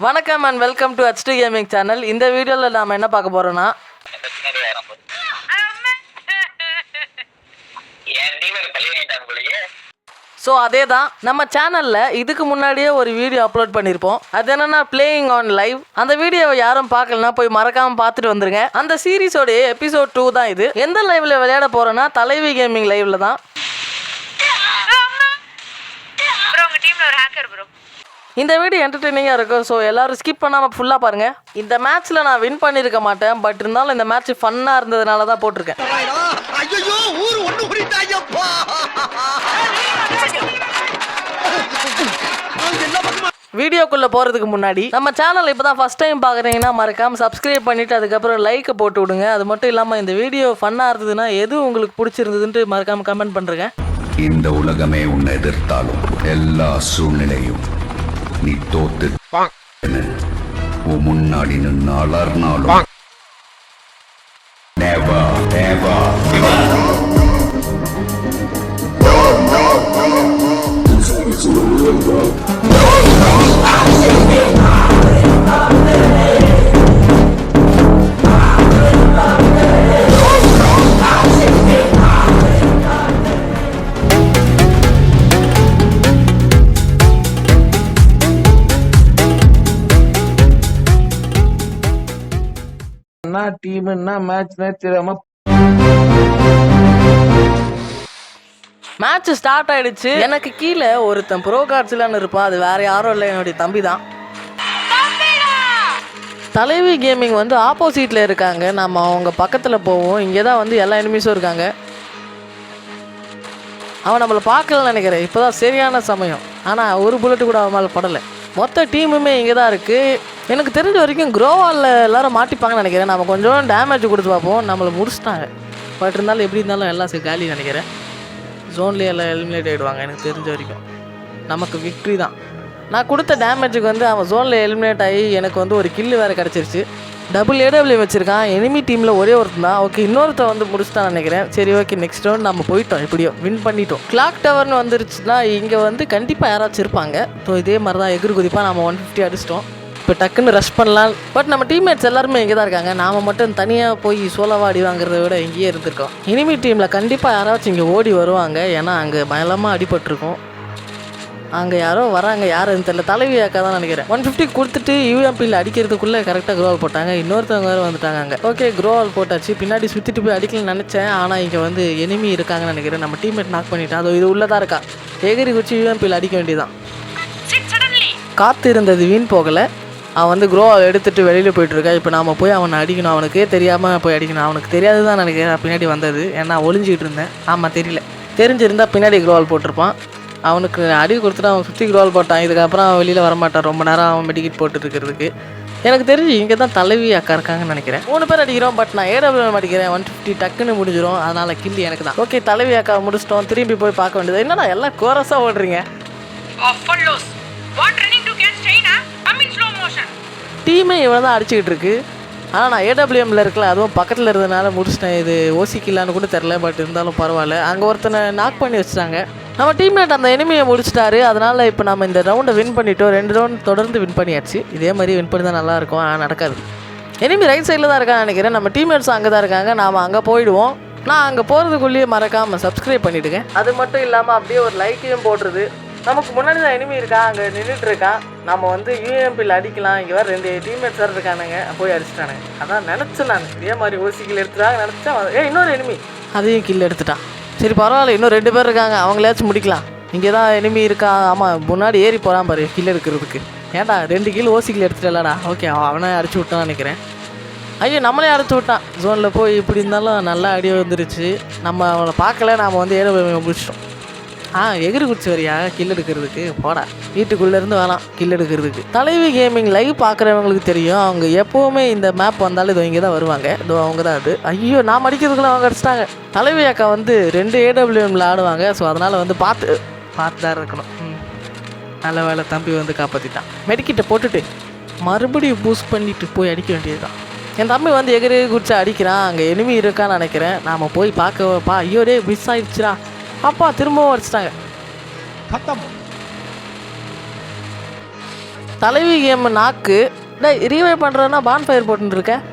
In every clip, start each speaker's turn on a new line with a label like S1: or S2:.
S1: வணக்கம் and welcome to H2 gaming channel. இந்த வீடியோவில் நாம் என்ன பார்க்க போகிறோன்னா அதே தான் நம்ம சேனலில் இதுக்கு முன்னாடியே ஒரு வீடியோ அப்லோட் பண்ணியிருப்போம். அது என்னென்னா பிளேயிங் ஆன் லைவ். அந்த வீடியோவை யாரும் பார்க்கலன்னா போய் மறக்காமல் பார்த்துட்டு வந்துருங்க. அந்த சீரீஸோடைய எபிசோட் 2 தான் இது. எந்த லைவில் விளையாட போகிறோன்னா தலைவி கேமிங் லைவில் தான். இந்த வீடியோ என்டர்டெய்னிங்காக இருக்கும். ஸோ எல்லோரும் ஸ்கிப் பண்ணாமல் ஃபுல்லாக பாருங்கள். இந்த மேட்ச்சில் நான் வின் பண்ணியிருக்க மாட்டேன், பட் இருந்தாலும் இந்த மேட்ச் ஃபன்னாக இருந்ததுனால தான் போட்டிருக்கேன். வீடியோக்குள்ளே போகிறதுக்கு முன்னாடி நம்ம சேனல் இப்போ தான் ஃபஸ்ட் டைம் பார்க்குறீங்கன்னா மறக்காமல் சப்ஸ்கிரைப் பண்ணிவிட்டு அதுக்கப்புறம் லைக்கை போட்டு விடுங்க. அது மட்டும் இல்லாமல் இந்த வீடியோ ஃபன்னாக இருந்ததுன்னா எது உங்களுக்கு பிடிச்சிருந்ததுன்ட்டு மறக்காமல் கமெண்ட் பண்ணுறேங்க.
S2: இந்த உலகமே உன்னை எதிர்த்தாலும் எல்லா சூழ்நிலையும் நீ தோத்து முன்னாடி நின்று அலர்னாலும்
S1: மேட்ச் ஸ்டார்ட் ஆயிடுச்சு. எனக்கு கீழே ஒருத்தன் ப்ரோ கார்ட்ஸ்லான்னு இருப்பான். அது வேற யாரும் இல்லை, என்னுடைய தம்பி தான். தலைவி கேமிங் வந்து ஆப்போசிட்டில் இருக்காங்க. நம்ம அவங்க பக்கத்தில் போவோம். இங்கே தான் வந்து எல்லா எனிமீஸும் இருக்காங்க. அவன் நம்மளை பார்க்கலன்னு நினைக்கிறேன். இப்போ தான் சரியான சமயம். ஆனால் ஒரு புல்லட்டு கூட அவன் மேலே படலை. மொத்த டீமுமே இங்கே தான் இருக்குது. எனக்கு தெரிஞ்ச வரைக்கும் குரோவாலில் எல்லோரும் மாட்டிப்பாங்கன்னு நினைக்கிறேன். நம்ம கொஞ்சம் டேமேஜ் கொடுத்து பார்ப்போம். நம்மளை முடிச்சிட்டாங்க. பட் இருந்தாலும் எப்படி இருந்தாலும் எல்லாம் காலி நினைக்கிறேன். ஜோன்லேயே எல்லாம் எலிமினேட் ஆகிடுவாங்க. எனக்கு தெரிஞ்ச வரைக்கும் நமக்கு விக்ட்ரி தான். நான் கொடுத்த டேமேஜுக்கு வந்து அவன் ஜோனில் எலிமினேட் ஆகி எனக்கு வந்து ஒரு கில்லு வேறு கிடச்சிருச்சு. டபுள் ஏடபிள்யூ வச்சுருக்கான். எனிமி டீமில் ஒரே ஒருத்தன் தான். ஓகே, இன்னொருத்த வந்து முடிச்சுட்டான்னு நினைக்கிறேன். சரி, ஓகே, நெக்ஸ்ட் ரவுண்ட் நம்ம போயிட்டோம். எப்படியோ வின் பண்ணிட்டோம். கிளாக் டவர்னு வந்துருச்சுன்னா இங்கே வந்து கண்டிப்பாக யாராச்சும் இருப்பாங்க. ஸோ இதே மாதிரி தான் எகிரி குதிப்பாக நம்ம 150 அடிச்சிட்டோம். இப்போ டக்குன்னு ரஷ் பண்ணலாம். பட் நம்ம டீம்மேட்ஸ் எல்லாருமே இங்கே தான் இருக்காங்க. நாம் மட்டும் தனியாக போய் சோலோவாக அடி வாங்குறத விட இங்கேயே இருந்திருக்கோம். எனிமி டீமில் கண்டிப்பாக யாராச்சும் இங்கே ஓடி வருவாங்க. ஏன்னா அங்கே பயலமாக அடிபட்டிருக்கோம். அங்கே யாரோ வராங்க. யாருன்னு தெரியல. தலைவி அக்கா தான் நினைக்கிறேன். 150 கொடுத்துட்டு யூஎம்பியில் அடிக்கிறதுக்குள்ளே கரெக்டாக க்ரோவால் போட்டாங்க. இன்னொருத்தவங்க வேறு வந்துட்டாங்க அங்கே. ஓகே, க்ரோவால் போட்டாச்சு. பின்னாடி சுற்றிட்டு போய் அடிக்கலன்னு நினச்சேன். ஆனால் இங்கே வந்து எனிமி இருக்காங்கன்னு நினைக்கிறேன். நம்ம டீம்மேட் நாக் பண்ணிட்டான். அது இது உள்ளதாக இருக்கா. எகிரி குச்சி யூஎம்பியில் அடிக்க வேண்டியதான். காற்று இருந்தது வீண் போகலை. அவன் வந்து க்ரோவால் எடுத்துகிட்டு வெளியில் போயிட்டுருக்கா. இப்போ நாம் போய் அவனை அடிக்கணும். அவனுக்கே தெரியாமல் போய் அடிக்கணும். அவனுக்கு தெரியாது தான் நினைக்கிறேன். பின்னாடி வந்தது. ஏன்னா ஒளிஞ்சிக்கிட்டு இருந்தேன். ஆமாம், தெரியல. தெரிஞ்சிருந்தால் பின்னாடி க்ரோவால் போட்டிருப்பான். அவனுக்கு அடி கொடுத்துட்டு அவன் சுற்றி க்ரோவால் போட்டான். இதுக்கப்புறம் அவன் வெளியில் வரமாட்டான் ரொம்ப நேரம். அவன் மெடிக்கெட் போட்டுருக்கிறதுக்கு. எனக்கு தெரிஞ்சு இங்கே தான் தலைவி அக்கா இருக்காங்கன்னு நினைக்கிறேன். 3 பேர் அடிக்கிறோம். பட் நான் ஏடபிள்யூ அடிக்கிறேன். 150 டக்குன்னு முடிஞ்சிடும். அதனால் கில்லி எனக்கு தான். ஓகே, தலைவி அக்கா முடிச்சிட்டோம். திரும்பி போய் பார்க்க வேண்டியது. என்னடா எல்லாம் கோரஸாக ஓடுறீங்க. டீமே இவனை தான் அடிச்சுக்கிட்டு இருக்கு. ஆனால் நான் ஏடபிள்யூஎம்மில் இருக்கல. அதுவும் பக்கத்தில் இருந்ததுனால முடிச்சிட்டேன். இது ஓசிக்கலான்னு கூட தெரில. பட் இருந்தாலும் பரவாயில்ல. அங்கே ஒருத்தனை நாக் பண்ணி வச்சுட்டாங்க. நம்ம டீம்மேட் அந்த எனிமியை முடிச்சிட்டாரு. அதனால் இப்போ நம்ம இந்த ரவுண்டை வின் பண்ணிட்டோம். 2 ரவுண்ட் தொடர்ந்து வின் பண்ணியாச்சு. இதே மாதிரி வின் பண்ணி தான் நல்லாயிருக்கும். ஆனால் நடக்காது. எனிமி ரைட் சைடில் தான் இருக்கான்னு நினைக்கிறேன். நம்ம டீம்மேட்ஸ் அங்கே தான் இருக்காங்க. நாம் அங்கே போயிடுவோம். நான் அங்கே போகிறதுக்குள்ளேயே மறக்காமல் சப்ஸ்கிரைப் பண்ணிவிடுங்க. அது மட்டும் இல்லாமல் அப்படியே ஒரு லைக்கையும் போடுறது. நமக்கு முன்னாடி தான் எனிமி இருக்கா. அங்கே நின்றுட்டு இருக்கான். நம்ம வந்து யூஎம்பியில் அடிக்கலாம். இங்கே வேறு 2 டீம்மேட்ஸ் வேறு இருக்கானுங்க. போய் அடிச்சிட்டானுங்க. அதான் நினச்சேன் நான். இதே மாதிரி ஓசிக்கில் எடுத்துட்டாங்க நினச்சேன். இன்னொரு எனிமி அதையும் கில் எடுத்துட்டான். சரி, பரவாயில்ல. இன்னும் 2 பேர் இருக்காங்க. அவங்களாச்சும் முடிக்கலாம். இங்கே தான் எனிமி இருக்கா. ஆமாம், முன்னாடி ஏறி போகிறான் பாரு கில் எடுக்கிறதுக்கு. ஏன்டா 2 கில் ஓசிக்கில் எடுத்துட்டலடா. ஓகே, அவனை அடிச்சு விட்டான்னு நினைக்கிறேன். ஐயோ, நம்மளே அடிச்சு விட்டான். ஜோனில் போய் இப்படி இருந்தாலும் நல்லா அடி வந்துருச்சு. நம்ம அவனை பார்க்கல. நாம் வந்து ஏடபிள்யூ முடிச்சிட்டோம். எகிரி குச்சி வரியா கில் எடுக்கிறதுக்கு. போடா, வீட்டுக்குள்ளேருந்து வரலாம் கில் எடுக்கிறதுக்கு. தலைவி கேமிங் லைவ் பார்க்குறவங்களுக்கு தெரியும். அவங்க எப்போவுமே இந்த மேப் வந்தாலும் இது இங்கே தான் வருவாங்க. இதோ அவங்க தான் அது. ஐயோ, நாம் அடிக்கிறதுக்குள்ள அவங்க அடிச்சிட்டாங்க. தலைவி அக்கா வந்து 2 ஏடபிள்யூஎம்மில் ஆடுவாங்க. ஸோ அதனால் வந்து பார்த்து தான் இருக்கணும். நல்ல வேலை, தம்பி வந்து காப்பாற்றிட்டான். மெடிக்கிட்ட போட்டுட்டு மறுபடியும் பூஸ்ட் பண்ணிட்டு போய் அடிக்க வேண்டியது தான். என் தம்பி வந்து எகிரி குச்சி அடிக்கிறான். அங்கே எனிமி இருக்கான்னு நினைக்கிறேன். நாம் போய் பார்க்க ஐயோ டே மிஸ் ஆகிடுச்சுடா. அப்பா திரும்பவும் அடிச்சிட்டாங்க. தலைவி கேம் நாக்கு. டேய் ரீவைவ் பண்ணுறேன்னா பான் ஃபயர் போட்டுருக்கேன்.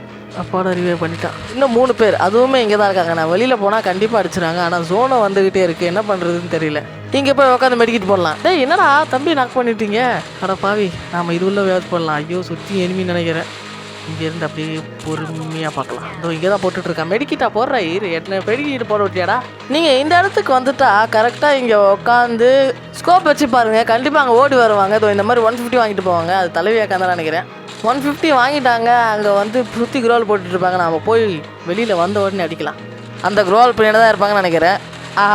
S1: அப்பாவோட ரிவைவ் பண்ணிட்டான். இன்னும் 3 பேர் அதுவுமே இங்கே தான் இருக்காங்க. நான் வெளியில் போனால் கண்டிப்பாக அடிச்சிடுறாங்க. ஆனால் ஜோனை வந்துக்கிட்டே இருக்குது, என்ன பண்ணுறதுன்னு தெரியல. இங்கே போய் உட்காந்து மெடிக்கிட்டு போடலாம். டேய் என்னடா தம்பி நாக் பண்ணிட்டீங்க? அட பாவி, நாம் இது உள்ள வேஸ்ட் பண்ணலாம். ஐயோ சுற்றி எனிமி நினைக்கிறேன். இங்கேருந்து அப்படியே பொறுமையாக பார்க்கலாம். இதோ இங்கே தான் போட்டுட்ருக்கேன். மெடிக்கிட்டா போடுற என்ன மெடிக்கிட்டு போட விட்டியாடா? நீங்கள் இந்த இடத்துக்கு வந்துட்டா கரெக்டாக இங்கே உட்காந்து ஸ்கோப் வச்சு பாருங்கள். கண்டிப்பாக அங்கே ஓடி வருவாங்க. இதோ இந்த மாதிரி 150 வாங்கிட்டு போவாங்க. அது தலைவியாக தான் நினைக்கிறேன். 150 வாங்கிட்டாங்க. அங்கே வந்து சுற்றி குரோல் போட்டுட்ருப்பாங்க. நாம் போய் வெளியில் வந்த உடனே அடிக்கலாம். அந்த குரோல் பின்னாடி தான் இருப்பாங்கன்னு நினைக்கிறேன்.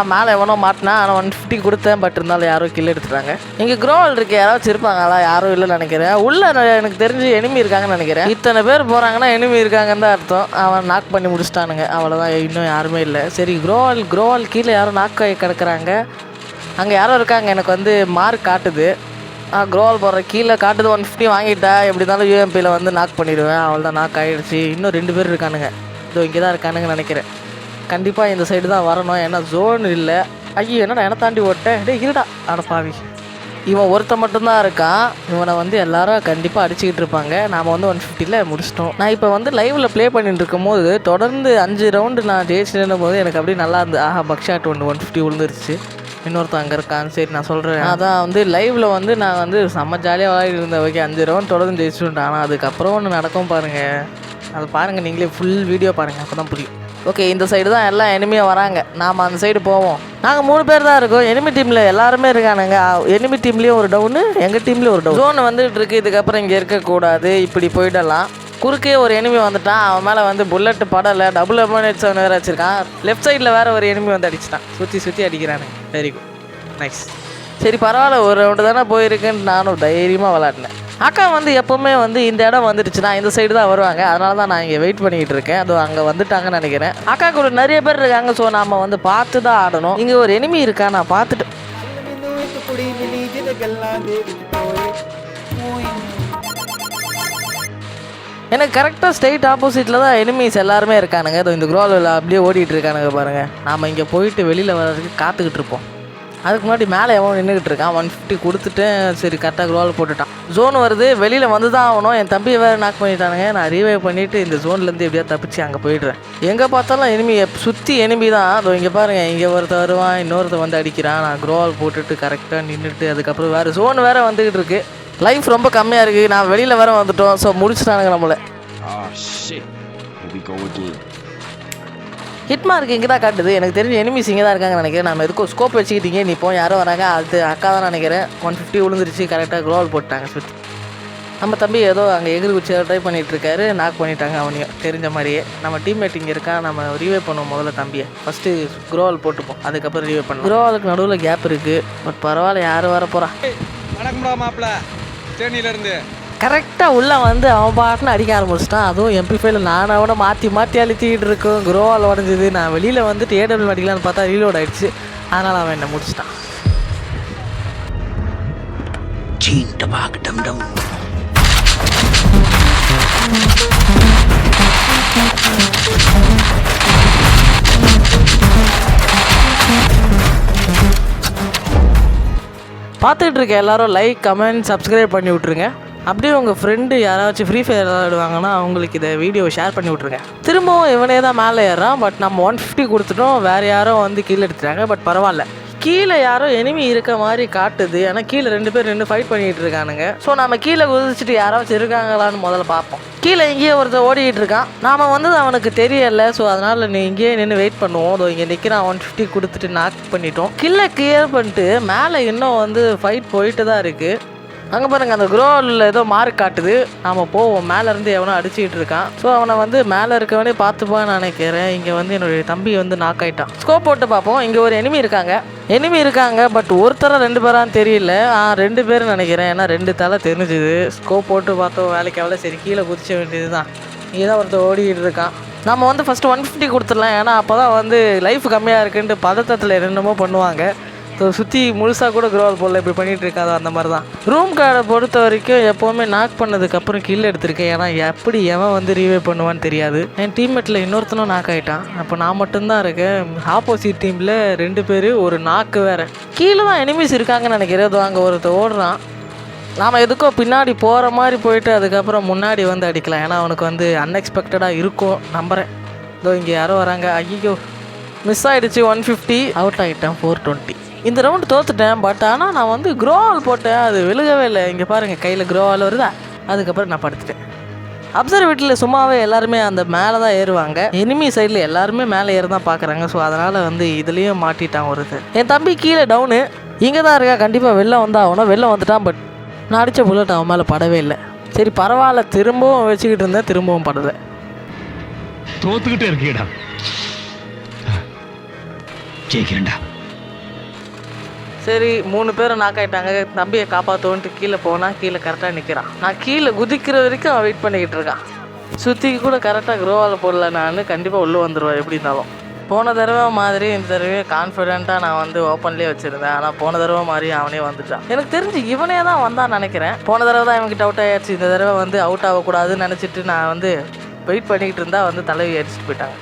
S1: மேலே எவனோ மாட்டினா. ஆனால் 150 கொடுத்தேன். பட் இருந்தாலும் யாரும் கில் எடுத்துட்டாங்க. இங்கே குரோல் இருக்குது, யாராச்சும் இருப்பாங்களா? யாரும் இல்லைன்னு நினைக்கிறேன். உள்ளே எனக்கு தெரிஞ்சு எனிமி இருக்காங்கன்னு நினைக்கிறேன். இத்தனை பேர் போகிறாங்கன்னா எனிமி இருக்காங்கன்னு தான் அர்த்தம். அவன் நாக் பண்ணி முடிச்சிட்டானுங்க. அவ்வளோதான், இன்னும் யாருமே இல்லை. சரி குரோவல் கீழே யாரும் நாக் கிடக்குறாங்க. அங்கே யாரும் இருக்காங்க. எனக்கு வந்து மார்க் காட்டுது. குரோவல் போடுற கீழே காட்டுது. 150 வாங்கிட்டா எப்படி இருந்தாலும் யூஎம்பியில் வந்து நாக் பண்ணிடுவேன். அவள் தான் நாக் ஆகிடுச்சு. இன்னும் 2 பேர் இருக்கானுங்க. இதோ இங்கே தான் இருக்கானுங்கன்னு நினைக்கிறேன். கண்டிப்பாக இந்த சைடு தான் வரணும், ஏன்னா ஜோன் இல்லை. ஐயோ என்னடா என்னை தாண்டி ஓட்டேன். டே இருடா. அட பாவி, இவன் ஒருத்த மட்டும்தான் இருக்கான். இவனை வந்து எல்லாரும் கண்டிப்பாக அடிச்சுக்கிட்டு இருப்பாங்க. நாம் வந்து 150ல் முடிச்சிட்டோம். நான் இப்போ வந்து லைவில் ப்ளே பண்ணிட்டு இருக்கும் போது தொடர்ந்து 5 ரவுண்டு நான் ஜெயிச்சுன்னும் போது எனக்கு அப்படியே நல்லா இருந்து. பக்ஷாட் 150 விழுந்துருச்சு. இன்னொருத்தன் அங்கே இருக்கான்னு சரி நான் சொல்கிறேன். அதான் வந்து லைவில் வந்து நான் வந்து செம்ம ஜாலியாக விளையாடி இருந்தேன். ஓகே 5 ரவுண்ட் தொடர்ந்து ஜெயிச்சுட்டேன். ஆனால் அதுக்கப்புறம் ஒன்று நடக்கும் பாருங்கள். அது பாருங்கள், நீங்களே ஃபுல் வீடியோ பாருங்கள், அப்போ தான் புரியும். ஓகே இந்த சைடு தான் எல்லாம் எனிமியாக வராங்க. நாம் அந்த சைடு போவோம். நாங்கள் 3 பேர் தான் இருக்கோம். எனிமி டீமில் எல்லாருமே இருக்கானுங்க. எனிமி டீம்லேயும் ஒரு டவுனு, எங்கள் டீம்லேயும் ஒரு டவுன். ஜோன் வந்துட்டு இருக்குது. இதுக்கப்புறம் இங்கே இருக்கக்கூடாது. இப்படி போயிடலாம். குறுக்கே ஒரு எனிமி வந்துட்டான். அவன் மேலே வந்து புல்லட்டு படலை. டபுள் M1 வேறு வச்சுருக்கான். லெஃப்ட் சைடில் வேறு ஒரு எனிமி வந்து அடிச்சிட்டான். சுற்றி அடிக்கிறானுங்க. Very good, nice. சரி பரவாயில்ல, ஒரு ரவுண்டு தானே போயிருக்குன்னு நானும் தைரியமாக விளாட்னேன். அக்கா வந்து எப்போவுமே வந்து இந்த இடம் வந்துடுச்சுன்னா இந்த சைடு தான் வருவாங்க. அதனால தான் நான் இங்கே வெயிட் பண்ணிகிட்டு இருக்கேன். அது அங்கே வந்துட்டாங்கன்னு நினைக்கிறேன். அக்கா கூட நிறைய பேர் இருக்காங்க. ஸோ நம்ம வந்து பார்த்து தான் ஆடணும். இங்கே ஒரு எனிமி இருக்கா, நான் பார்த்துட்டு எனக்கு கரெக்டாக ஸ்ட்ரெயிட் ஆப்போசிட்டில் தான் எனிமீஸ் எல்லாருமே இருக்கானுங்க. இந்த குரோவில் அப்படியே ஓடிட்டு இருக்கானுங்க பாருங்கள். நாம் இங்கே போயிட்டு வெளியில் வர்றதுக்கு காத்துக்கிட்டு இருப்போம். அதுக்கு முன்னாடி மேலே எவன் நின்றுக்கிட்டு இருக்கான். 150 கொடுத்துட்டு சரி கரெக்டாக குரோவில் போட்டுட்டான். ஜோன் வருது, வெளியில் வந்து தான் ஆகணும். என் தம்பி வேறு நாக் பண்ணிட்டானுங்க. நான் ரீவைவ் பண்ணிவிட்டு இந்த ஜோன்லேருந்து எப்படியா தப்பிச்சு அங்கே போயிடுறேன். எங்கே பார்த்தாலும் எனிமி, சுற்றி எனிமி தான். அதோ இங்கே பாருங்கள், இங்கே ஒருத்தர் வருவான், இன்னொருத்தர் வந்து அடிக்கிறான். நான் குரோவில் போட்டுட்டு கரெக்டாக நின்றுட்டு அதுக்கப்புறம் வேறு ஜோன் வேறு வந்துக்கிட்டு இருக்கு. லைஃப் ரொம்ப கம்மியாக இருக்குது. நான் வெளியில் வேறு வந்துட்டோம். ஸோ முடிச்சுட்டானுங்க நம்மளை. ஹிட்மார்க் இங்கே தான் காட்டுது. எனக்கு தெரிஞ்ச எனிமிஸ் இங்கே தான் இருக்காங்கன்னு நினைக்கிறேன். நம்ம எதுக்கும் ஸ்கோப் வச்சுக்கிட்டீங்க. நீ இப்போ யாரும் வராங்க. அது அக்கா தான் நினைக்கிறேன். 150 விழுந்துருச்சு. கரெக்டாக குரோல் போட்டாங்க சுற்றி. நம்ம தம்பி ஏதோ அங்கே எகிரி குச்சி ட்ரை பண்ணிகிட்டு இருக்காரு. நாக் பண்ணிட்டாங்க அவனையும் தெரிஞ்ச மாதிரியே. நம்ம டீம்மேட் இங்கே இருக்கான். நம்ம ரீவைவ் பண்ணுவோம் முதல்ல தம்பியை. ஃபஸ்ட்டு குரோவல் போட்டுப்போம், அதுக்கப்புறம் ரீவைவ் பண்ணுவோம். குரோவலுக்கு நடுவில் கேப் இருக்குது. பட் பரவாயில்ல, யாரும் வர போகிறா. கரெக்டாக உள்ளே வந்து அவன் பாட்டுன்னு அடிக்க ஆரம்பிச்சிட்டான். அதுவும் MP5 நானை விட மாற்றி அழுத்திக்கிட்டு இருக்கும். குரோவால் உடஞ்சிது. நான் வெளியில் வந்துட்டு AW அடிக்கலான்னு பார்த்தா ரீலோட் ஆகிடுச்சு. அதனால் அவன் என்னை முடிச்சிட்டான். பார்த்துக்கிட்டு இருக்க எல்லாரும் லைக், கமெண்ட், சப்ஸ்கிரைப் பண்ணி விட்ருங்க. அப்படியே உங்கள் ஃப்ரெண்டு யாராச்சும் ஃப்ரீ ஃபயர் விளையாடுவாங்கன்னா அவங்களுக்கு இதை வீடியோவை ஷேர் பண்ணி விட்ருங்க. திரும்பவும் இவனே தான் மேலே ஏறான். பட் நம்ம 150 கொடுத்துட்டோம். வேறு யாரும் வந்து கீழே எடுத்துட்டாங்க. பட் பரவாயில்ல, கீழே யாரோ எனிமி இருக்க மாதிரி காட்டுது. ஏன்னா கீழே 2 பேர் நின்று ஃபைட் பண்ணிகிட்டு இருக்கானுங்க. ஸோ நம்ம கீழே குதிச்சுட்டு யாராச்சும் இருக்காங்களான்னு முதல்ல பார்ப்போம். கீழே இங்கேயே ஒருத்தர் ஓடிக்கிட்டு இருக்கான். நாம் வந்து அவனுக்கு தெரியலை. ஸோ அதனால் நீ இங்கேயே நின்று வெயிட் பண்ணுவோம். அதோ இங்கே நிற்கிறான். 150 கொடுத்துட்டு நாக் பண்ணிட்டோம். கீழே கிளியர் பண்ணிட்டு மேலே இன்னும் வந்து ஃபைட் போயிட்டு தான் இருக்குது. அங்கே பாருங்கள், அந்த குரோவில் ஏதோ மார்க் காட்டுது. நாம் போவோம். மேலேருந்து எவனோ அடிச்சுக்கிட்டு இருக்கான். ஸோ அவனை வந்து மேலே இருக்கவனே பார்த்துப்பான்னு நினைக்கிறேன். இங்கே வந்து என்னுடைய தம்பி வந்து நாக் ஆகிட்டான். ஸ்கோப் போட்டு பார்ப்போம். இங்கே ஒரு எனிமி இருக்காங்க. பட் ஒருத்தர 2 பேரான்னு தெரியல. 2 பேர் நினைக்கிறேன். ஏன்னா 2 தலை தெரிஞ்சுது. ஸ்கோப் போட்டு பார்த்தோம். வேலைக்கு எவ்வளோ சரி கீழே குதிச்ச வேண்டியது தான். இங்கே தான் ஒருத்தர் ஓடிக்கிட்டு இருக்கான். நம்ம வந்து ஃபஸ்ட்டு 150 கொடுத்துடலாம். ஏன்னா அப்போ தான் வந்து லைஃப் கம்மியாக இருக்குன்ட்டு பதட்டத்தில் என்னென்னமோ பண்ணுவாங்க. ஸோ சுற்றி முழுசாக கூட குரோவல் போடல, இப்படி பண்ணிகிட்டு இருக்காதோ அந்த மாதிரி தான். ரூம் கார்டை பொறுத்த வரைக்கும் எப்போவுமே நாக் பண்ணதுக்கப்புறம் கீழே எடுத்திருக்கேன். ஏன்னா எப்படி எவன் வந்து ரீவைவ் பண்ணுவான்னு தெரியாது. என் டீம்மேட்டில் இன்னொருத்தனும் நாக் ஆகிட்டான். அப்போ நான் மட்டும்தான் இருக்கேன். ஆப்போசிட் டீமில் 2 பேர், ஒரு நாக்கு வேறு. கீழே தான் எனிமீஸ் இருக்காங்கன்னு நினைக்கிறேன். அதோ அங்கே ஒருத்தர் ஓடுறான். நாம் எதுக்கோ பின்னாடி போகிற மாதிரி போயிட்டு அதுக்கப்புறம் முன்னாடி வந்து அடிக்கலாம். ஏன்னா அவனுக்கு வந்து அன்எக்ஸ்பெக்டடாக இருக்கும் நம்புகிறேன். இதோ இங்கே யாரோ வராங்க. ஐயோ மிஸ் ஆகிடுச்சு. 150 அவுட் ஆகிட்டேன். 420. இந்த ரவுண்டு தோற்றுட்டேன். பட் ஆனால் நான் வந்து க்ரோவால் போட்டேன், அது விழுகவே இல்லை. இங்கே பாருங்கள் கையில் க்ரோவால் வருதா. அதுக்கப்புறம் நான் படுத்துட்டேன். அப்சர்வேட்டரியில் சும்மாவே எல்லாருமே அந்த மேலே தான் ஏறுவாங்க. எனிமி சைடில் எல்லாருமே மேலே ஏற தான் பார்க்குறாங்க. ஸோ அதனால் வந்து இதுலேயும் மாட்டிட்டான் ஒருது. என் தம்பி கீழே டவுனு இங்கே தான் இருக்கா. கண்டிப்பாக வெளில வந்தால் அவனா வெளில வந்துட்டான். பட் நான் அடித்த புல்லட் அவன் மேலே படவே இல்லை. சரி பரவாயில்ல, திரும்பவும் வச்சுக்கிட்டு இருந்தேன், திரும்பவும் படலை.
S3: தோத்துக்கிட்டே இருக்கீடா, ஜெயிக்கிறேன்டா.
S1: சரி 3 பேரும் நாக் ஆகிட்டாங்க. தம்பியை காப்பாற்றுவோன்ட்டு கீழே போனால் கீழே கரெக்டாக நிற்கிறான். நான் கீழே குதிக்கிற வரைக்கும் அவன் வெயிட் பண்ணிக்கிட்டு இருக்கான். சுற்றிக்கு கூட கரெக்டாக க்ரோவால் போடல. நான் கண்டிப்பாக உள்ளே வந்துடுவேன் எப்படி இருந்தாலும். போன தடவை மாதிரி இந்த தடவை கான்ஃபிடென்ட்டாக நான் வந்து ஓப்பன்லேயே வச்சுருந்தேன். ஆனால் போன தடவை மாதிரி அவனே வந்துட்டான். எனக்கு தெரிஞ்சு இவனே தான் வந்தான்னு நினைக்கிறேன். போன தடவை தான் இவன்கிட்ட அவுட் ஆகிடுச்சு. இந்த தடவை வந்து அவுட் ஆகக்கூடாதுன்னு நினச்சிட்டு நான் வந்து வெயிட் பண்ணிக்கிட்டு இருந்தால் வந்து தலைவி அடிச்சுட்டு போயிட்டாங்க.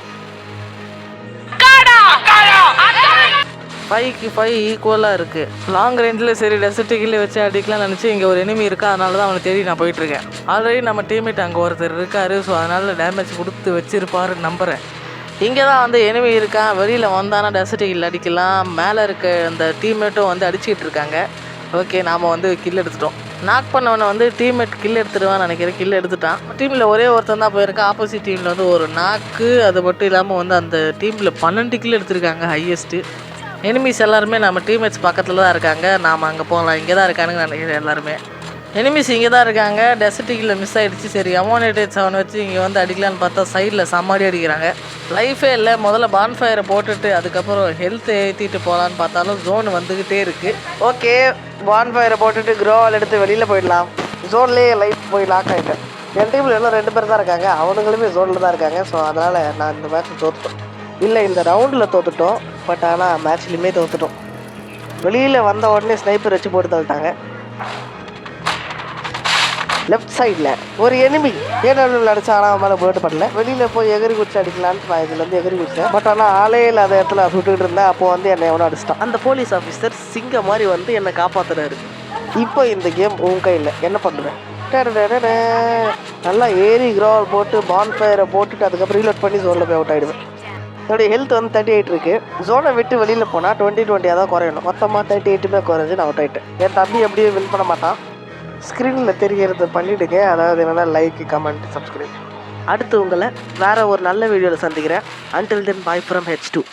S1: 5க்கு 5 ஈக்குவலாக இருக்குது. லாங் ரேஞ்சில் சரி டெசர்ட்டுக்குள்ளே வச்சு அடிக்கலாம் நினச்சி இங்கே ஒரு எனிமி இருக்கா. அதனால தான் அவனை தேடி நான் போயிட்டுருக்கேன். ஆல்ரெடி நம்ம டீம்மேட் அங்கே ஒருத்தர் இருக்கார். ஸோ அதனால் டேமேஜ் கொடுத்து வச்சுருப்பாருன்னு நம்புகிறேன். இங்கே தான் வந்து எனிமி இருக்கான். வெளியில் வந்தானா டெசர்ட்டுக்கில் அடிக்கலாம். மேலே இருக்க அந்த டீம்மேட்டும் வந்து அடிச்சுக்கிட்டு இருக்காங்க. ஓகே நாம் வந்து கில் எடுத்துட்டோம். நாக் பண்ணவனை வந்து டீம்மேட் கில் எடுத்துடுவான்னு நினைக்கிறேன். கில் எடுத்துட்டான். டீமில் ஒரே ஒருத்தன் தான் போயிருக்கான். ஆப்போசிட் டீமில் வந்து ஒரு நாக்கு. அது மட்டும் இல்லாமல் வந்து அந்த டீமில் 12 கில் எடுத்திருக்காங்க ஹையஸ்ட்டு. எனிமீஸ் எல்லாருமே நம்ம டீம்மேட்ஸ் பக்கத்தில் தான் இருக்காங்க. நாம் அங்கே போகலாம். இங்கே தான் இருக்கானுங்க நினைக்கிறேன் எல்லாருமே. எனிமீஸ் இங்கே தான் இருக்காங்க. டெசர்ட்டிக்கில் மிஸ் ஆகிடுச்சு. சரி அமோனேட்டட் 7 வச்சு இங்கே வந்து அடிக்கலான்னு பார்த்தா சைடில் சம்மாடி அடிக்கிறாங்க. லைஃபே இல்லை. முதல்ல பான்ஃபயரை போட்டுட்டு அதுக்கப்புறம் ஹெல்த்தை ஏற்றிட்டு போகலான்னு பார்த்தாலும் ஜோன் வந்துக்கிட்டே இருக்குது. ஓகே பான்ஃபயரை போட்டுட்டு க்ரோவால் எடுத்து வெளியில் போயிடலாம். ஜோன்லேயே லைஃப் போய் லாக் ஆகிட்டேன். என் டீமில் எல்லாம் 2 பேர் தான் இருக்காங்க. அவனுங்களுமே ஜோனில் தான் இருக்காங்க. ஸோ அதனால் நான் இந்த மேட்ச் தோற்றுட்டோம். இல்லை இந்த ரவுண்டில் தோற்றுட்டோம். பட் ஆனால் மேட்ச்லேயுமே தோற்றுட்டோம். வெளியில் வந்த உடனே ஸ்னைப்பர் வச்சு போட்டு தள்ளிட்டாங்க. லெஃப்ட் சைடில் ஒரு எனிமி ஏடபிள்யூவில் அடிச்சா. ஆனால் அவன் மேலே போட்டு பண்ணல. வெளியில் போய் எகிரி குச்சி அடிக்கலான்ட்டு நான் இதுலேருந்து எகிரி குச்சேன். பட் ஆனால் ஆளே இல்லாத இடத்துல சுட்டுக்கிட்டு இருந்தேன். அப்போ வந்து என்னை எவனோ அடிச்சிட்டான். அந்த போலீஸ் ஆஃபீஸர் சிங்க மாதிரி வந்து என்னை காப்பாற்றுறாரு. இப்போ இந்த கேம் உன் கையில் என்ன பண்ணுவேன்? நல்லா ஏறி க்ரோவால் போட்டு பான்ஃபயரை போட்டுட்டு அதுக்கப்புறம் ரீலோட் பண்ணி ஜோனில் போய் அவுட் ஆகிடுவேன். என்னுடைய ஹெல்த் வந்து 38 இருக்குது. ஜோனை விட்டு வெளியில் போனால் 20 தான் குறையணும். மொத்தமாக 38 குறைஞ்சி நான் அவுட் ஆகிட்டேன். என் தம்பி எப்படியே வின் பண்ண மாட்டான். ஸ்க்ரீனில் தெரிகிறது பண்ணிவிடுங்க. அதாவது என்னென்னா லைக், கமெண்ட், சப்ஸ்கிரைப். அடுத்து உங்களை வேறு ஒரு நல்ல வீடியோவில் சந்திக்கிறேன். Until then, bye from H2.